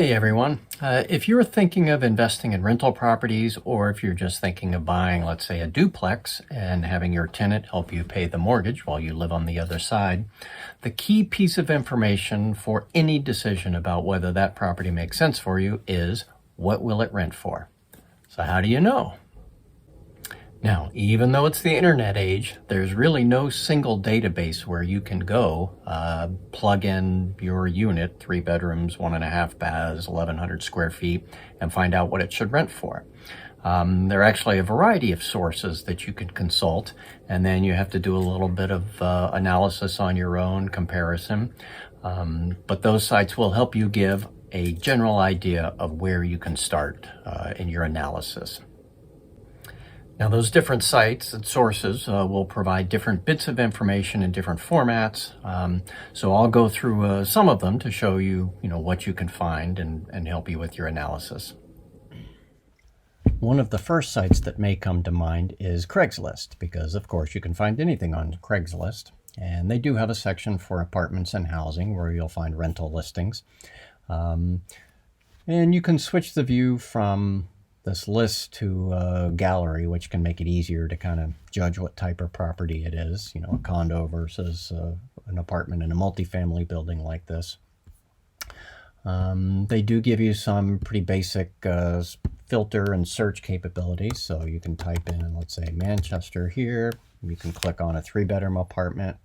Hey everyone. If you're thinking of investing in rental properties, or if you're just thinking of buying, let's say, a duplex and having your tenant help you pay the mortgage while you live on the other side, the key piece of information for any decision about whether that property makes sense for you is, what will it rent for? So how do you know? Now, even though it's the internet age, there's really no single database where you can go plug in your unit, 3 bedrooms, 1.5 baths, 1,100 square feet, and find out what it should rent for. There are actually a variety of sources that you can consult, and then you have to do a little bit of analysis on your own, comparison. But those sites will help you give a general idea of where you can start in your analysis. Now, those different sites and sources will provide different bits of information in different formats. So I'll go through some of them to show you, what you can find and help you with your analysis. One of the first sites that may come to mind is Craigslist, because of course you can find anything on Craigslist. And they do have a section for apartments and housing where you'll find rental listings. And you can switch the view from this list to a gallery, which can make it easier to kind of judge what type of property it is, a condo versus an apartment in a multifamily building like this. They do give you some pretty basic filter and search capabilities. So you can type in, let's say, Manchester here. You can click on a 3-bedroom apartment,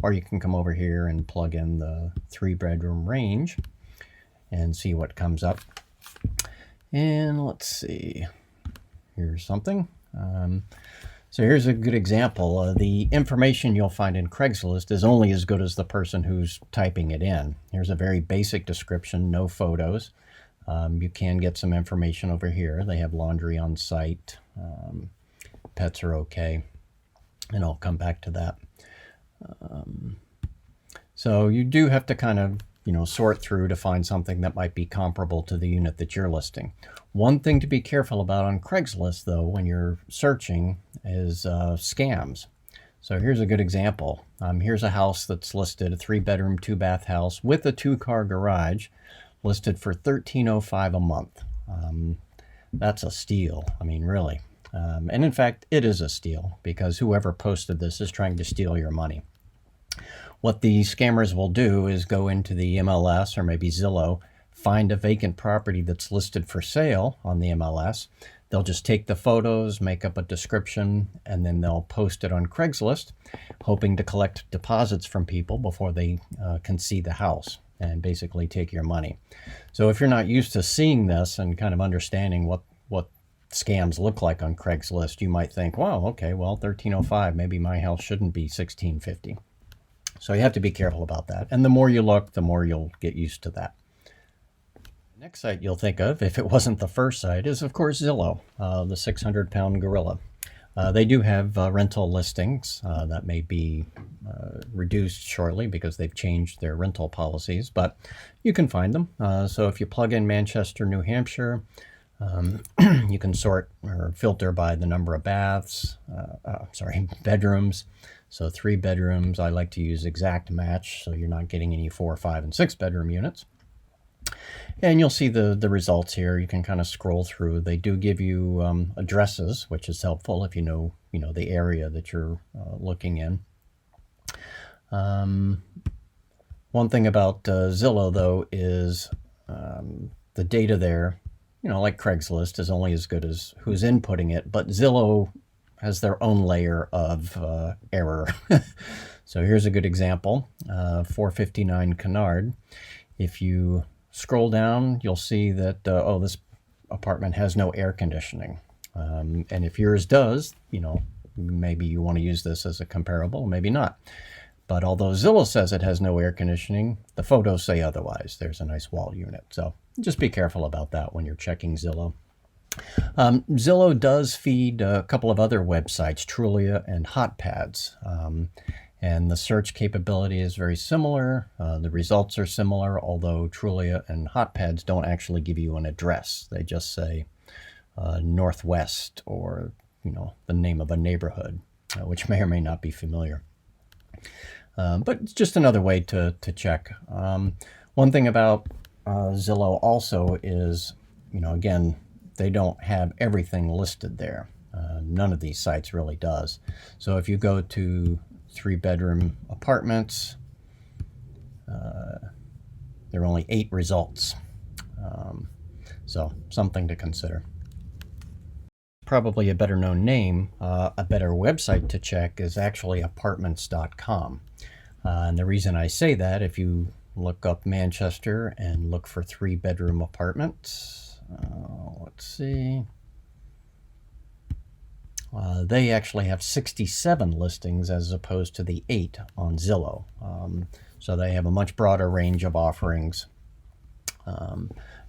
or you can come over here and plug in the 3-bedroom range and see what comes up. And let's see, here's something. So here's a good example. The information you'll find in Craigslist is only as good as the person who's typing it in. Here's a very basic description, no photos. You can get some information over here. They have laundry on site. Pets are okay. And I'll come back to that. So you do have to kind of sort through to find something that might be comparable to the unit that you're listing. One thing to be careful about on Craigslist, though, when you're searching is scams. So here's a good example. Here's a house that's listed, a 3-bedroom, 2-bath house with a 2-car garage, listed for $1,305 a month. That's a steal. I mean, really. And in fact, it is a steal, because whoever posted this is trying to steal your money. What the scammers will do is go into the MLS or maybe Zillow, find a vacant property that's listed for sale on the MLS. They'll just take the photos, make up a description, and then they'll post it on Craigslist, hoping to collect deposits from people before they can see the house and basically take your money. So if you're not used to seeing this and kind of understanding what scams look like on Craigslist, you might think, wow, okay, well, $1,305, maybe my house shouldn't be $1,650. So you have to be careful about that. And the more you look, the more you'll get used to that. The next site you'll think of, if it wasn't the first site, is of course Zillow, the 600-pound gorilla. They do have rental listings that may be reduced shortly because they've changed their rental policies, but you can find them. So if you plug in Manchester, New Hampshire, you can sort or filter by the number of bedrooms. So 3 bedrooms, I like to use exact match, so you're not getting any 4, 5, and 6 bedroom units. And you'll see the results here. You can kind of scroll through. They do give you addresses, which is helpful if you know the area that you're looking in. One thing about Zillow, though, is the data there, like Craigslist, is only as good as who's inputting it, but Zillow has their own layer of error. So here's a good example, 459 Kennard. If you scroll down, you'll see that, this apartment has no air conditioning. And if yours does, maybe you want to use this as a comparable, maybe not. But although Zillow says it has no air conditioning, the photos say otherwise. There's a nice wall unit. So just be careful about that when you're checking Zillow. Zillow does feed a couple of other websites, Trulia and HotPads, and the search capability is very similar. The results are similar, although Trulia and HotPads don't actually give you an address. They just say Northwest or the name of a neighborhood, which may or may not be familiar. But it's just another way to check. One thing about Zillow also is, again, they don't have everything listed there. None of these sites really does. So if you go to 3-bedroom apartments, there are only 8 results. So something to consider. Probably a better known name, a better website to check is actually Apartmentscom. And the reason I say that, if you look up Manchester and look for 3-bedroom apartments, let's see. They actually have 67 listings as opposed to the 8 on Zillow. So they have a much broader range of offerings.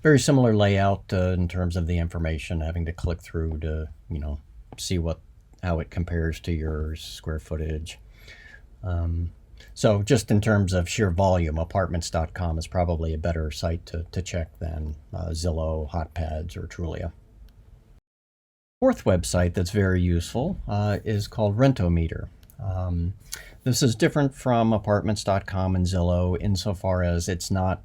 Very similar layout in terms of the information, having to click through to, see how it compares to your square footage. So just in terms of sheer volume, Apartments.com is probably a better site to check than Zillow, Hotpads, or Trulia. Fourth website that's very useful is called Rentometer. This is different from Apartments.com and Zillow insofar as it's not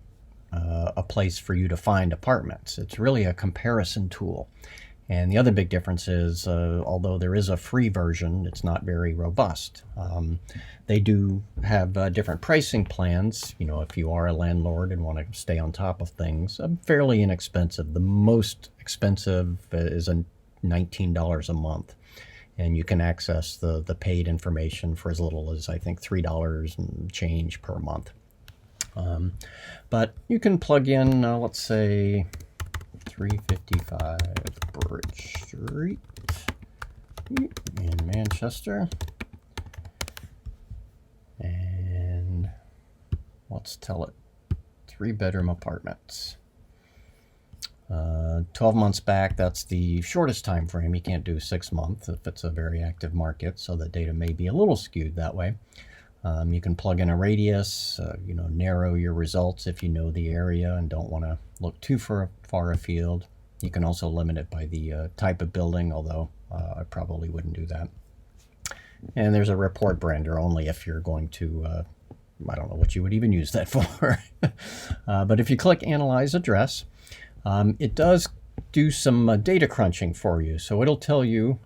a place for you to find apartments. It's really a comparison tool. And the other big difference is, although there is a free version, it's not very robust. They do have different pricing plans. If you are a landlord and want to stay on top of things, fairly inexpensive. The most expensive is $19 a month. And you can access the paid information for as little as, I think, $3 and change per month. But you can plug in, let's say, 355 Bridge Street in Manchester. And let's tell it 3-bedroom apartments. 12 months back, that's the shortest time frame. You can't do 6 months if it's a very active market, so the data may be a little skewed that way. You can plug in a radius, narrow your results if you know the area and don't want to look too far afield. You can also limit it by the type of building, although I probably wouldn't do that. And there's a report brander only if you're going to, I don't know what you would even use that for. But if you click Analyze Address, it does do some data crunching for you. So it'll tell you,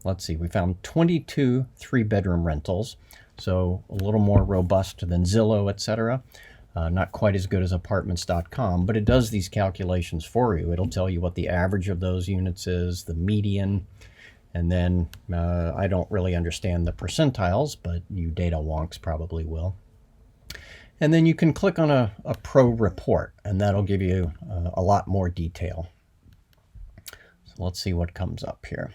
let's see, we found 22 3-bedroom rentals. So a little more robust than Zillow, etc. Not quite as good as Apartments.com, but it does these calculations for you. It'll tell you what the average of those units is, the median, and then I don't really understand the percentiles, but you data wonks probably will. And then you can click on a pro report, and that'll give you a lot more detail. So let's see what comes up here.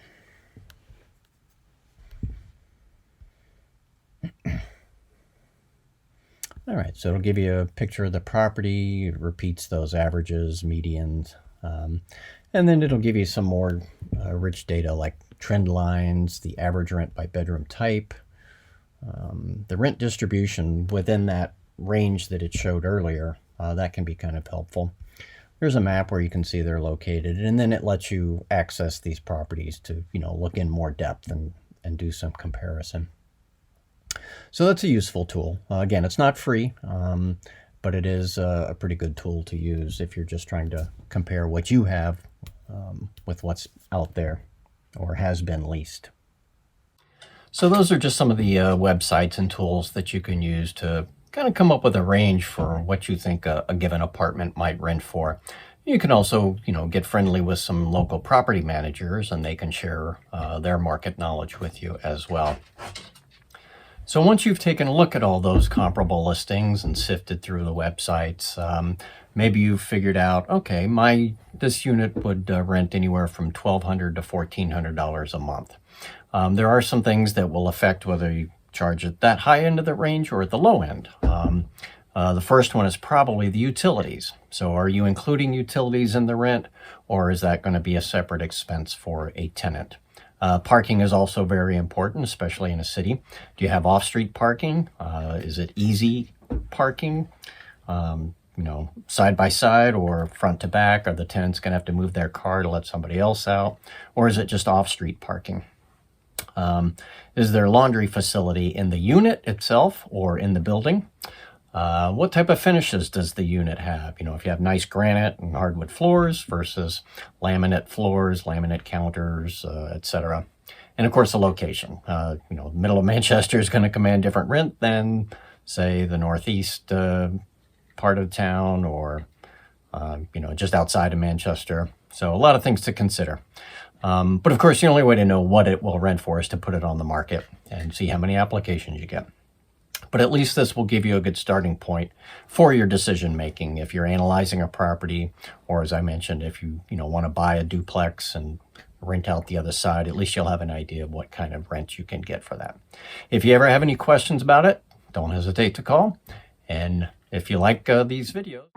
All right, so it'll give you a picture of the property, it repeats those averages, medians, and then it'll give you some more rich data like trend lines, the average rent by bedroom type, the rent distribution within that range that it showed earlier. That can be kind of helpful. There's a map where you can see they're located, and then it lets you access these properties to look in more depth and do some comparison. So that's a useful tool. Again, it's not free, but it is a pretty good tool to use if you're just trying to compare what you have with what's out there or has been leased. So those are just some of the websites and tools that you can use to kind of come up with a range for what you think a given apartment might rent for. You can also, get friendly with some local property managers, and they can share their market knowledge with you as well. So once you've taken a look at all those comparable listings and sifted through the websites, maybe you've figured out, okay, this unit would rent anywhere from $1,200 to $1,400 a month. There are some things that will affect whether you charge at that high end of the range or at the low end. The first one is probably the utilities. So are you including utilities in the rent, or is that going to be a separate expense for a tenant? Parking is also very important, especially in a city. Do you have off-street parking? Is it easy parking? Side by side or front to back? Are the tenants going to have to move their car to let somebody else out? Or is it just off-street parking? Is there a laundry facility in the unit itself or in the building? What type of finishes does the unit have? You know, if you have nice granite and hardwood floors versus laminate floors, laminate counters, etc. And of course, the location. You know, middle of Manchester is going to command different rent than, say, the northeast part of town, or you know, just outside of Manchester. So a lot of things to consider. But of course, the only way to know what it will rent for is to put it on the market and see how many applications you get. But at least this will give you a good starting point for your decision making if you're analyzing a property, or as I mentioned, if you want to buy a duplex and rent out the other side. At least you'll have an idea of what kind of rent you can get for that. If you ever have any questions about it, don't hesitate to call. And if you like these videos...